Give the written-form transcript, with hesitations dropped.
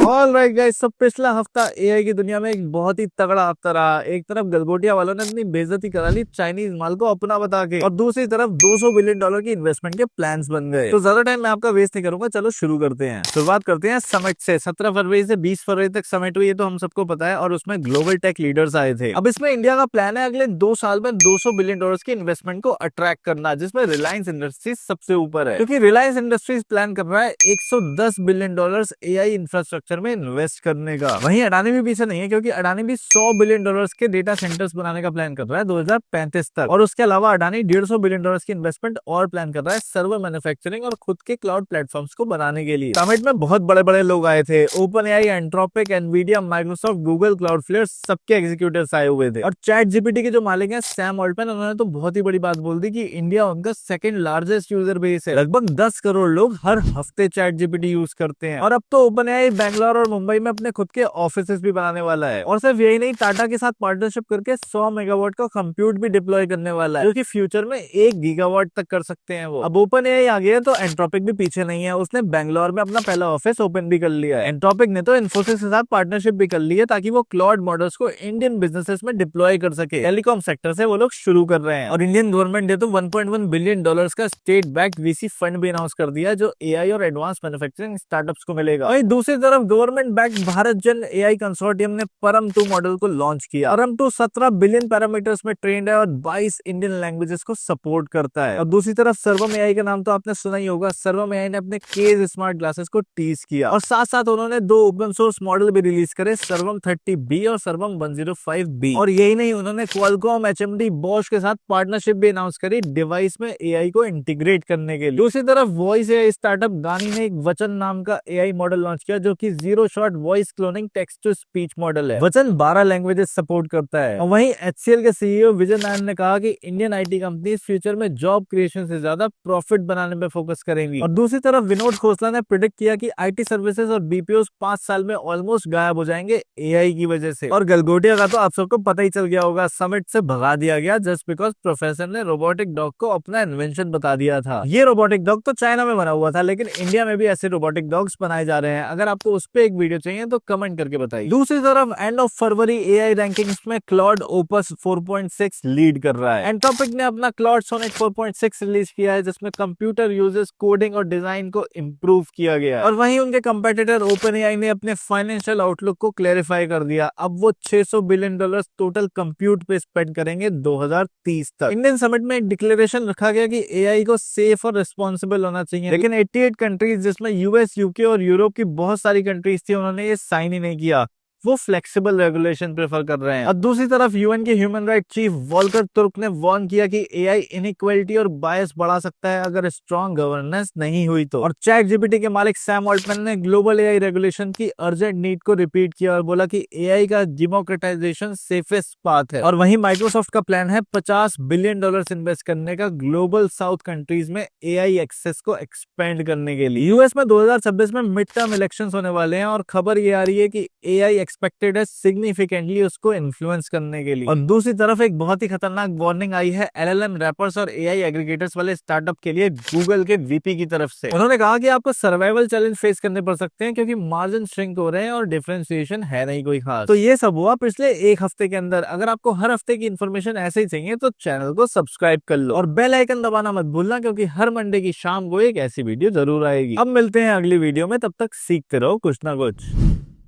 Alright guys, सब पिछला हफ्ता एआई की दुनिया में एक बहुत ही तगड़ा हफ्ता रहा। एक तरफ गलगोटिया वालों ने अपनी बेइज्जती करा ली चाइनीज माल को अपना बता के, और दूसरी तरफ $200 बिलियन की इन्वेस्टमेंट के प्लान्स बन गए। तो ज्यादा टाइम मैं आपका वेस्ट नहीं करूंगा, चलो शुरू करते हैं। शुरुआत करते हैं समिट से। 17 फरवरी से 20 फरवरी तक समिट हुई, ये तो हम सबको पता है, और उसमें ग्लोबल टेक लीडर्स आए थे। अब इसमें इंडिया का प्लान है अगले 2 साल में $200 बिलियन की इन्वेस्टमेंट को अट्रैक्ट करना, जिसमें रिलायंस इंडस्ट्रीज सबसे ऊपर है, क्योंकि रिलायंस इंडस्ट्रीज प्लान कर रहा है $110 बिलियन एआई इंफ्रास्ट्रक्चर में इन्वेस्ट करने का। वहीं अडानी भी पीछे नहीं है, क्योंकि अडानी भी $100 बिलियन के डेटा सेंटर्स बनाने का प्लान कर रहा है 2035 तक। और उसके अलावा अडानी $150 बिलियन की इन्वेस्टमेंट और प्लान कर रहा है सर्वर मैन्युफैक्चरिंग और खुद के क्लाउड प्लेटफॉर्म्स को बनाने के लिए। समिट में बहुत बड़े बड़े लोग आए थे। Open AI, entropic, Nvidia, Microsoft, Google, Cloudflare, सबके एग्जीक्यूटिव्स आए हुए थे। और चैट जीपीटी के जो मालिक हैं सैम ऑल्टमैन, उन्होंने तो बहुत ही बड़ी बात बोल दी कि इंडिया उनका सेकंड लार्जेस्ट यूजर बेस है। लगभग 10 करोड़ लोग हर हफ्ते चैट जीपीटी यूज करते हैं। और अब तो ओपन एआई बैंगलोर और मुंबई में अपने खुद के ऑफिसेस भी बनाने वाला है। और सिर्फ यही नहीं, टाटा के साथ पार्टनरशिप करके 100 मेगावाट का कंप्यूट भी डिप्लॉय करने वाला है, जो कि फ्यूचर में 1 गीगावाट तक कर सकते हैं वो। अब ओपन एआई आ गया तो एंट्रोपिक भी पीछे नहीं है। उसने बैंगलोर में अपना पहला ऑफिस ओपन भी कर लिया है। एंट्रोपिक ने तो इन्फोसिस के साथ पार्टनरशिप भी कर ली है, ताकि वो क्लाउड मॉडल्स को इंडियन बिजनेसेस में डिप्लॉय कर सके। टेलीकॉम सेक्टर से वो लोग शुरू कर रहे हैं। और इंडियन गवर्नमेंट ने तो $1.1 बिलियन का स्टेट बैक्ड वीसी फंड भी अनाउंस कर दिया, जो एआई और एडवांस मैन्युफैक्चरिंग स्टार्टअप्स को मिलेगा। वहीं दूसरी तरफ गवर्नमेंट बैक्ड भारत जन एआई कंसोर्टियम ने परम 2 मॉडल को लॉन्च किया। परम 2 17 बिलियन पैरामीटर्स में ट्रेंड है और 22 इंडियन लैंग्वेजेस को सपोर्ट करता है। और दूसरी तरफ सर्वम एआई का नाम तो आपने सुना ही होगा। सर्वम एआई ने अपने केज स्मार्ट ग्लासेस को टीज किया, और साथ साथ उन्होंने 2 ओपन सोर्स मॉडल भी रिलीज करे, सर्वम 30B और सर्वम 105B। और यही नहीं, उन्होंने क्वालकॉम, एचएमडी, बॉश के साथ पार्टनरशिप भी अनाउंस करी डिवाइस में एआई को इंटीग्रेट करने के लिए। दूसरी तरफ वॉइस एआई स्टार्टअप गानी ने एक वचन नाम का एआई मॉडल लॉन्च किया, जो कि zero shot voice cloning text to speech model है। वचन 12 लैंग्वेजेस सपोर्ट करता है। और वहीं एचसीएल के सीईओ विजय नारायण ने कहा कि इंडियन आईटी कंपनीज फ्यूचर में जॉब क्रिएशन से ज्यादा प्रॉफिट बनाने पे फोकस करेंगी। और दूसरी तरफ विनोद खोसला ने प्रिडिक्ट किया कि आईटी सर्विसेज और बीपीओस 5 साल में ऑलमोस्ट गायब हो जाएंगे एआई की वजह से। और गलगोटिया का तो आप सबको पता ही चल गया होगा, समिट से भगा दिया गया जस्ट बिकॉज प्रोफेसर ने रोबोटिक डॉग को अपना इन्वेंशन बता दिया था। ये रोबोटिक डॉग तो चाइना में बना हुआ था, लेकिन इंडिया में भी ऐसे रोबोटिक डॉग्स बनाए जा रहे हैं। अगर आपको उस पे एक वीडियो चाहिए तो कमेंट करके बताइए। दूसरी तरफ end of February AI rankings में क्लॉड ओपस 4.6 लीड कर रहा है। एंट्रोपिक ने अपना क्लॉड सोनेट 4.6 रिलीज किया है, जिसमें कंप्यूटर यूजर्स, कोडिंग और डिजाइन को इम्प्रूव किया गया है। और वहीं उनके कंपेटिटर ओपन एआई ने अपने फाइनेंशियल आउटलुक को क्लैरिफाई कर दिया। अब वो $600 बिलियन टोटल कंप्यूट पे स्पेंड करेंगे 2030 तक। इंडियन समिट में एक डिक्लेरेशन रखा गया कि एआई को सेफ और रिस्पॉन्सिबल होना चाहिए, लेकिन 88 कंट्रीज, जिसमें यूएस, यूके और यूरोप की बहुत सारी कंट्रीज थी, उन्होंने ये साइन ही नहीं किया। वो फ्लेक्सिबल रेगुलेशन प्रेफर कर रहे हैं। और दूसरी तरफ यूएन के ह्यूमन राइट चीफ वॉल्कर तुर्क ने वार्न किया कि एआई इनइक्वालिटी और बायस बढ़ा सकता है अगर स्ट्रॉन्ग गवर्नेंस नहीं हुई तो। और चैट जीपीटी के मालिक सैम ऑल्टमैन ने ग्लोबल एआई रेगुलेशन की अर्जेंट नीड को रिपीट किया और बोला कि एआई का डेमोक्रेटाइजेशन सेफेस्ट पाथ है। और वहीं माइक्रोसॉफ्ट का प्लान है $50 बिलियन इन्वेस्ट करने का ग्लोबल साउथ कंट्रीज में एआई एक्सेस को एक्सपेंड करने के लिए। यूएस में 2026 में मिड टर्म इलेक्शंस होने वाले हैं, और खबर ये आ रही है कि एआई एक्सपेक्टेड है सिग्निफिकेंटली उसको इन्फ्लुएंस करने के लिए। और दूसरी तरफ एक बहुत ही खतरनाक वार्निंग आई है एलएलएम रैपर्स और एआई एग्रीगेटर्स वाले स्टार्टअप के लिए गूगल के वीपी की तरफ से। उन्होंने कहा कि आपको सर्वाइवल चैलेंज फेस करने पड़ सकते हैं, क्योंकि मार्जिन श्रिंक हो रहे हैं और डिफरेंशिएशन है नहीं कोई खास। तो ये सब हुआ पिछले एक हफ्ते के अंदर। अगर आपको हर हफ्ते की इन्फॉर्मेशन ऐसे ही चाहिए तो चैनल को सब्सक्राइब कर लो और बेल आइकन दबाना मत भूलना, क्योंकि हर मंडे की शाम को एक ऐसी वीडियो जरूर आएगी। अब मिलते हैं अगली वीडियो में, तब तक सीखते रहो कुछ ना कुछ।